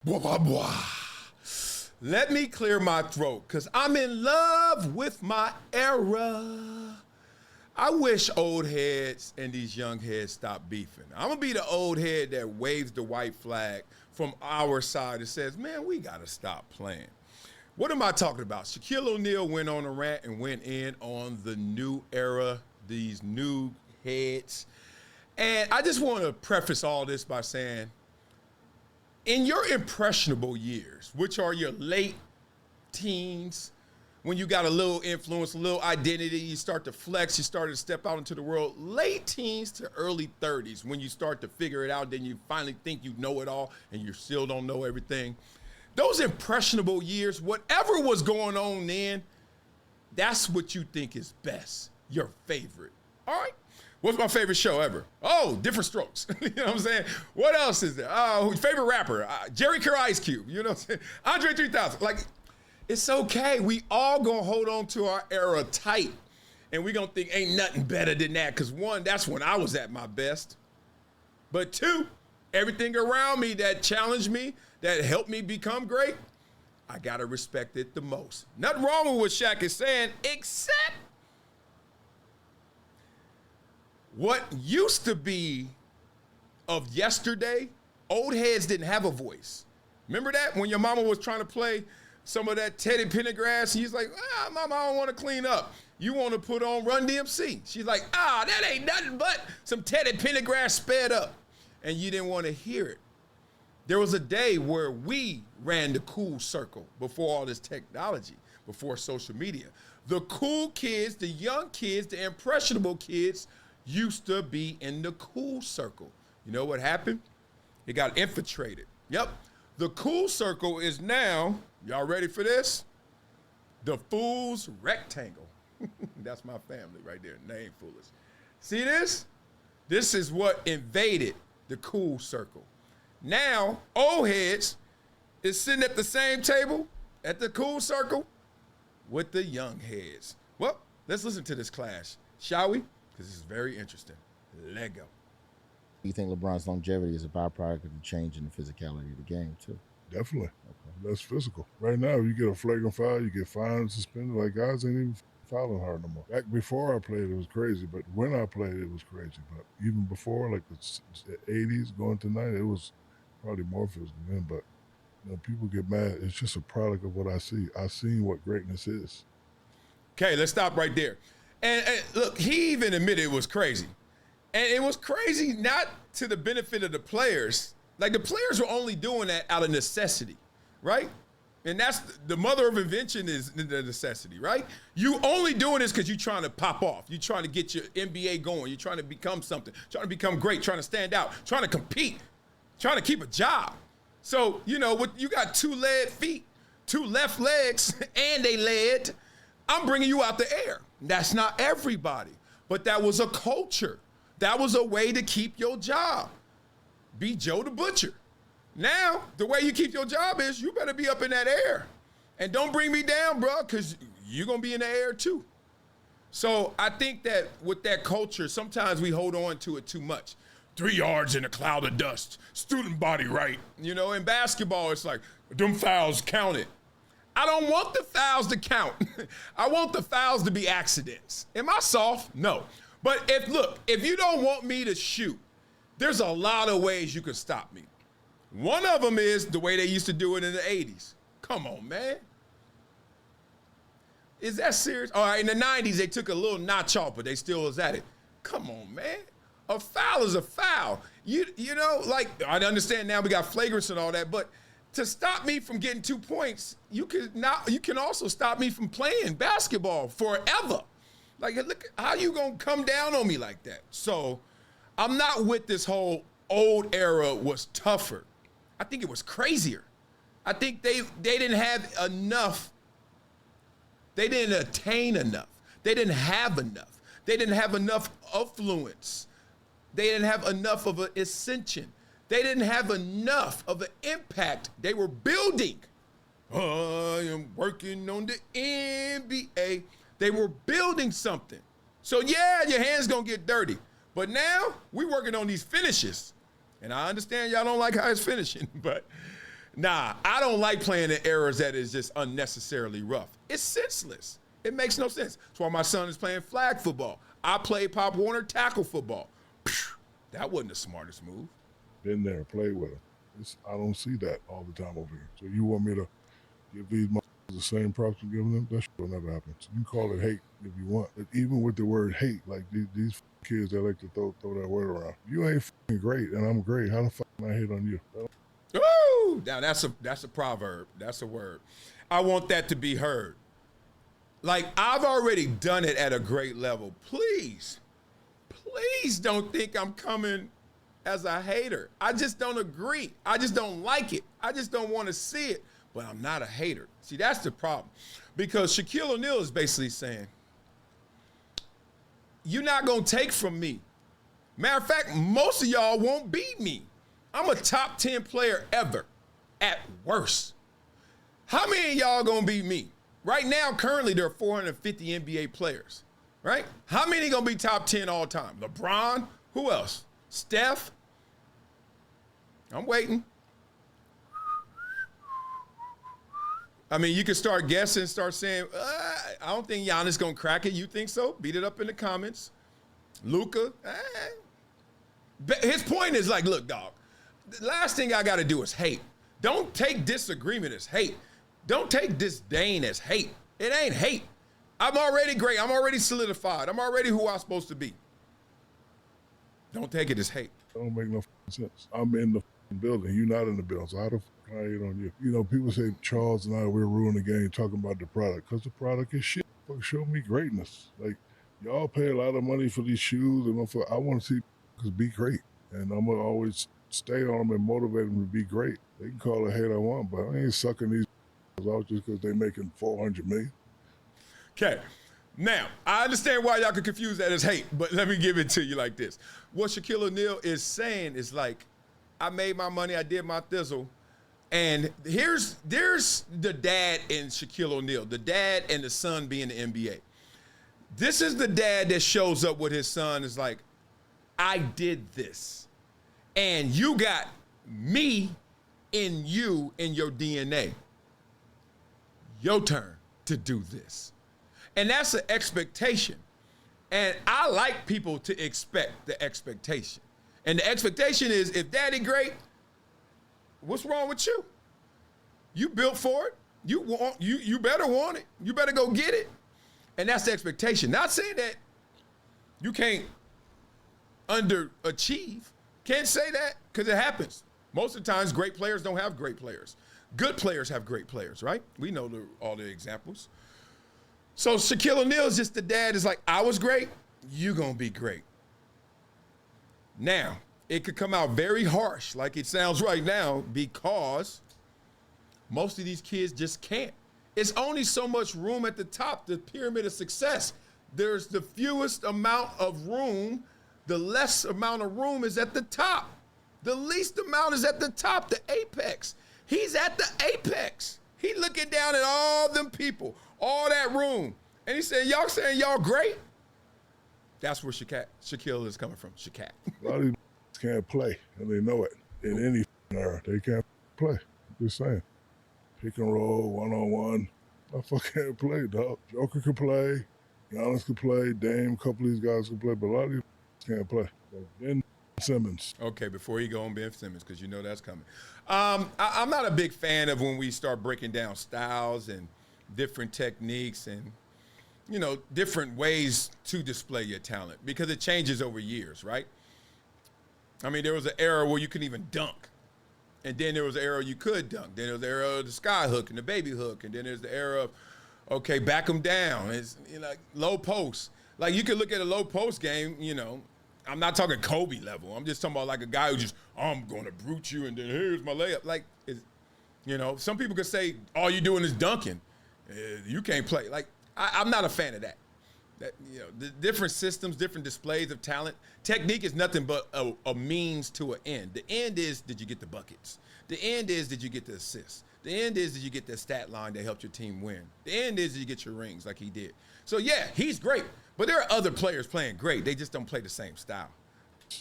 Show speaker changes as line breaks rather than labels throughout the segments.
Blah, blah, blah. Let me clear my throat, because I'm in love with my era. I wish old heads and these young heads stop beefing. I'm going to be the old head that waves the white flag from our side and says, man, we got to stop playing. What am I talking about? Shaquille O'Neal went on a rant and went in on the new era, these new heads. And I just want to preface all this by saying, in your impressionable years, which are your late teens, when you got a little influence, a little identity, you start to flex, you start to step out into the world, late teens to early 30s, when you start to figure it out, then you finally think you know it all and you still don't know everything. Those impressionable years, whatever was going on then, that's what you think is best, your favorite. All right? What's my favorite show ever? Oh, Different Strokes. You know what I'm saying? What else is there? Favorite rapper? Jerry Curl, Ice Cube. You know what I'm saying? Andre 3000. Like, it's okay. We all gonna hold on to our era tight, and we gonna think ain't nothing better than that. Because one, that's when I was at my best. But two, everything around me that challenged me, that helped me become great, I gotta respect it the most. Nothing wrong with what Shaq is saying, except what used to be of yesterday, old heads didn't have a voice. Remember that? When your mama was trying to play some of that Teddy Pendergrass, and he's like, mama, I don't want to clean up. You want to put on Run DMC. She's like, that ain't nothing but some Teddy Pendergrass sped up. And you didn't want to hear it. There was a day where we ran the cool circle before all this technology, before social media. The cool kids, the young kids, the impressionable kids used to be in the cool circle. You know what happened? It got infiltrated. Yep. The cool circle is now, y'all ready for this? The Fool's Rectangle. That's my family right there. Name foolish. See this? This is what invaded the cool circle. Now, old heads is sitting at the same table at the cool circle with the young heads. Well, let's listen to this clash, shall we? Because this is very interesting. Let go.
You think LeBron's longevity is a byproduct of the change in the physicality of the game, too?
Definitely. Okay. Less physical. Right now, you get a flagrant foul, you get fined, suspended. Like, guys ain't even fouling hard no more. Back before I played, it was crazy. But when I played, it was crazy. But even before, like the 80s going to 90s, it was probably more physical then. But you know, people get mad. It's just a product of what I see. I've seen what greatness is.
Okay, let's stop right there. And look, he even admitted it was crazy. And it was crazy not to the benefit of the players. Like, the players were only doing that out of necessity, right? And that's the mother of invention, is the necessity, right? You only doing this because you're trying to pop off. You're trying to get your NBA going. You're trying to become something, trying to become great, trying to stand out, trying to compete, trying to keep a job. So, you know, you got 2 lead feet, 2 left legs, and they led. I'm bringing you out the air. That's not everybody, but that was a culture. That was a way to keep your job. Be Joe the Butcher. Now, the way you keep your job is you better be up in that air. And don't bring me down, bro, because you're going to be in the air too. So I think that with that culture, sometimes we hold on to it too much. 3 yards in a cloud of dust, student body right. You know, in basketball, it's like, them fouls counted. I don't want the fouls to count. I want the fouls to be accidents. Am I soft? No. But if you don't want me to shoot, there's a lot of ways you can stop me. One of them is the way they used to do it in the 80s. Come on, man. Is that serious? All right, in the 90s, they took a little notch off, but they still was at it. Come on, man. A foul is a foul. You know, like, I understand now we got flagrants and all that, but to stop me from getting 2 points, you can also stop me from playing basketball forever. Like, look, how you gonna come down on me like that? So I'm not with this whole old era was tougher. I think it was crazier. I think they didn't have enough. They didn't attain enough. They didn't have enough. They didn't have enough affluence. They didn't have enough of an ascension. They didn't have enough of an impact. They were building. I am working on the NBA. They were building something. So yeah, your hands gonna get dirty. But now we working on these finishes. And I understand y'all don't like how it's finishing, but Nah, I don't like playing in eras that is just unnecessarily rough. It's senseless. It makes no sense. That's why my son is playing flag football. I played Pop Warner tackle football. That wasn't the smartest move.
Been there, played with them. I don't see that all the time over here. So you want me to give these motherfuckers the same props I'm giving them? That shit will never happen. So you can call it hate if you want. But even with the word hate, like these kids that like to throw that word around. You ain't fucking great, and I'm great. How the fuck can I hate on you?
Ooh, now that's a proverb. That's a word. I want that to be heard. Like, I've already done it at a great level. Please don't think I'm coming as a hater. I just don't agree. I just don't like it. I just don't want to see it, but I'm not a hater. See, that's the problem. Because Shaquille O'Neal is basically saying, you're not going to take from me. Matter of fact, most of y'all won't beat me. I'm a top 10 player ever, at worst. How many of y'all going to beat me? Right now, currently, there are 450 NBA players, right? How many going to be top 10 all time? LeBron? Who else? Steph? I'm waiting. I mean, you can start guessing, start saying, I don't think Giannis going to crack it. You think so? Beat it up in the comments. Luka? His point is like, look, dog, the last thing I got to do is hate. Don't take disagreement as hate. Don't take disdain as hate. It ain't hate. I'm already great. I'm already solidified. I'm already who I'm supposed to be. Don't take it as hate.
That don't make no sense. I'm in the building. You're not in the building. So how the fuck can I hate on you? You know, people say Charles and I, we're ruining the game talking about the product because the product is shit. Fuck, show me greatness. Like, y'all pay a lot of money for these shoes, and I want to see because be great. And I'm going to always stay on them and motivate them to be great. They can call it hate I want, but I ain't sucking these out just because they're making $400 million.
Okay. Now, I understand why y'all could confuse that as hate, but let me give it to you like this. What Shaquille O'Neal is saying is like, I made my money, I did my thizzle, and there's the dad in Shaquille O'Neal, the dad and the son being the NBA. This is the dad that shows up with his son is like, I did this, and you got me in you in your DNA. Your turn to do this. And that's an expectation. And I like people to expect the expectation. And the expectation is, if daddy great, what's wrong with you? You built for it. You better want it. You better go get it. And that's the expectation. Not saying that you can't underachieve. Can't say that because it happens. Most of the times, great players don't have great players. Good players have great players, right? We know all the examples. So Shaquille O'Neal is just the dad is like, I was great, you gonna be great. Now, it could come out very harsh like it sounds right now because most of these kids just can't. It's only so much room at the top, the pyramid of success. There's the fewest amount of room, the less amount of room is at the top. The least amount is at the top, the apex. He's at the apex. He looking down at all them people, all that room. And he said, y'all saying y'all great? That's where Shaquille is coming from, Shaq.
A lot of these can't play, and they know it. In any era, they can't play. I'm just saying. Pick and roll, one-on-one. I fucking can't play, dog. Joker can play. Giannis can play. Dame, a couple of these guys can play, but a lot of these can't play. Ben Simmons.
Okay, before you go on Ben Simmons, because you know that's coming. I'm not a big fan of when we start breaking down styles and different techniques and, you know, different ways to display your talent because it changes over years, right? I mean, there was an era where you couldn't even dunk. And then there was an era you could dunk. Then there was the era of the sky hook and the baby hook. And then there's the era of, okay, back them down. It's, you know, like low post. Like you could look at a low post game, you know, I'm not talking Kobe level. I'm just talking about like a guy who just, I'm going to brute you and then here's my layup. Like, you know, some people could say all you're doing is dunking. You can't play. Like, I'm not a fan of that. You know, the different systems, different displays of talent. Technique is nothing but a means to an end. The end is, did you get the buckets? The end is, did you get the assists? The end is, did you get the stat line that helped your team win? The end is, did you get your rings like he did? So, yeah, he's great. But there are other players playing great. They just don't play the same style.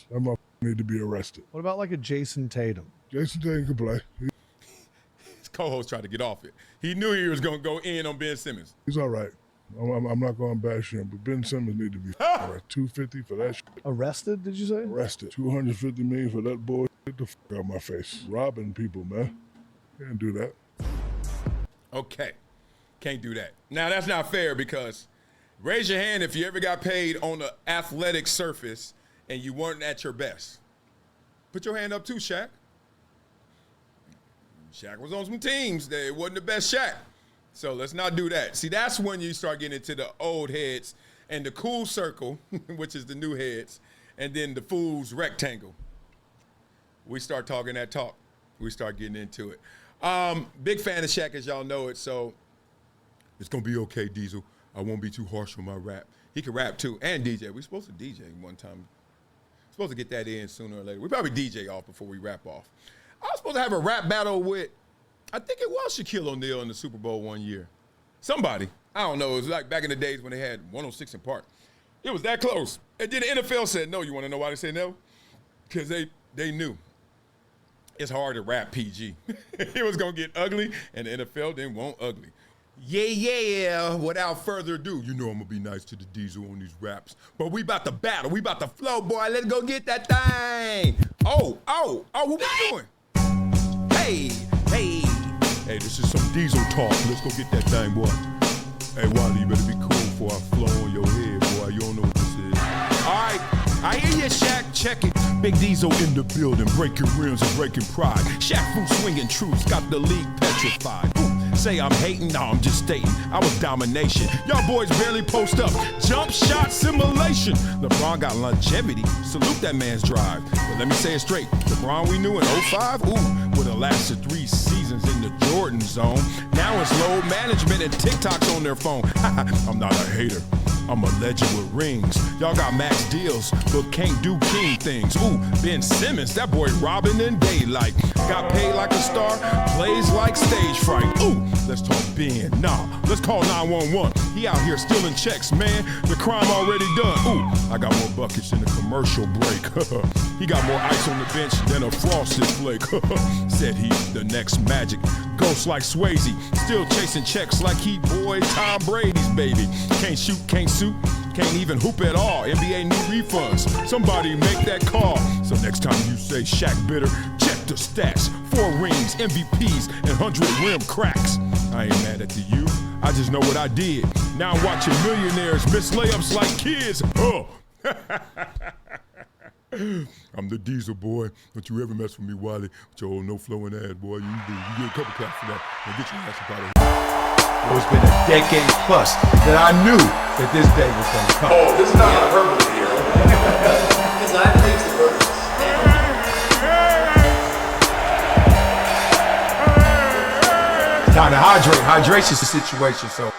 That motherfucker need to be arrested.
What about like a Jason Tatum?
Jason Tatum can play.
co-host tried to get off it. He knew he was going to go in on Ben Simmons.
He's all right. I'm not going to bash him, but Ben Simmons need to be $250 for that shit.
Arrested, did you say?
Arrested. $250 million for that boy. Get the fuck out my face. Robbing people, man. Can't do that.
Okay. Can't do that. Now, that's not fair because raise your hand if you ever got paid on an athletic surface and you weren't at your best. Put your hand up too, Shaq. Shaq was on some teams that it wasn't the best Shaq. So let's not do that. See, that's when you start getting into the old heads and the cool circle, which is the new heads, and then the fool's rectangle. We start talking that talk. We start getting into it. Big fan of Shaq, as y'all know it, so it's going to be okay, Diesel. I won't be too harsh on my rap. He can rap, too, and DJ. We're supposed to DJ one time. Supposed to get that in sooner or later. We probably DJ off before we rap off. I was supposed to have a rap battle with, I think it was Shaquille O'Neal in the Super Bowl one year. Somebody. I don't know. It was like back in the days when they had 106 in Park. It was that close. And then the NFL said no. You want to know why they said no? Because they knew. It's hard to rap PG. It was going to get ugly, and the NFL didn't want ugly. Yeah. Without further ado, you know I'm going to be nice to the Diesel on these raps. But we about to battle. We about to flow, boy. Let's go get that thing. Oh, what we doing? Hey, this is some Diesel talk. Let's go get that thing, boy. Hey, Wiley, you better be cool before I flow on your head, boy. You don't know what this is. All right, I hear you, Shaq. Check it. Big Diesel in the building, breaking rims and breaking pride. Shaq food swinging truths, got the league petrified. Ooh, say I'm hating, no, I'm just stating. I was domination. Y'all boys barely post up. Jump shot simulation. LeBron got longevity. Salute that man's drive. But let me say it straight. LeBron we knew in 05, would have lasted 3 seasons in the Jordan zone. Now it's load management and TikToks on their phone. I'm not a hater. I'm a legend with rings. Y'all got max deals, but can't do king things. Ooh, Ben Simmons, that boy robbing in daylight. Got paid like a star, plays like stage fright. Ooh, let's talk Ben. Nah, let's call 911. He out here stealing checks, man. The crime already done. Ooh, I got more buckets in the commercial break. He got more ice on the bench than a frosted flake. Said he's the next Magic. Ghost like Swayze, still chasing checks like he boy Tom Brady's baby. Can't shoot, can't suit, can't even hoop at all. NBA new refunds, somebody make that call. So next time you say Shaq bitter, check the stats. 4 rings, MVPs, and 100 rim cracks. I ain't mad at you, I just know what I did. Now I'm watching millionaires miss layups like kids. I'm the Diesel boy. Don't you ever mess with me, Wiley, with your old no-flowing ass, boy. You do. You get a couple claps for that. Now get your ass up out of here.
It's been a decade plus that I knew that this day was going to come.
Oh, this is not hyperbole here.
Because I believe the birds.
Time to hydrate. Hydration's the situation, so.